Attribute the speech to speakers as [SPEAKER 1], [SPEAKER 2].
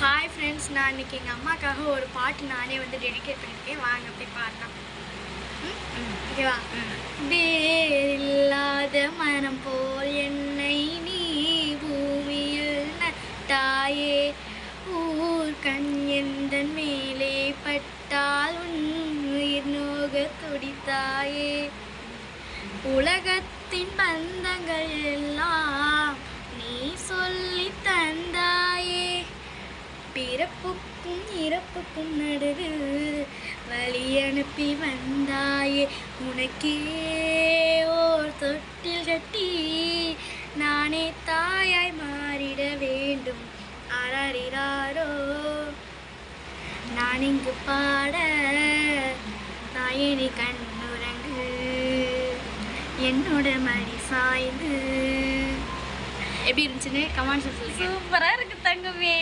[SPEAKER 1] Hi friends, நான் இன்னைக்கு எங்கள் அம்மாக்காக ஒரு பாட்டு நானே வந்து டெடிகேட் பண்ணியிருக்கேன். வாங்க போய் பாடலாம். ஓகேவா? வேறில்லாத மனம் போல் என்னை நீ பூமியில் நட்டாயே, ஊர் கண் எந்தன் மேலே பட்டால் உன் உயிர் நோக துடித்தாயே, உலகத்தின் பந்தங்கள் எல்லாம் நீ சொல்லி தந்தாயே, பிறப்புக்கும் இறப்புக்கும் நடுவில் வழி அனுப்பி வந்தாயே, உனக்கே ஓர் தொட்டில் கட்டி நானே தாயாய் மாறிட வேண்டும். அரறிறாரோ நான் இங்கு பாட, தாயினி கண்ணுரங்கு என்னோட மடி சாய்ந்து. எப்படி இருந்துச்சுன்னு கமெண்ட்ஸ் சொல்லுங்க.
[SPEAKER 2] சூப்பரா இருக்கு தங்கமே.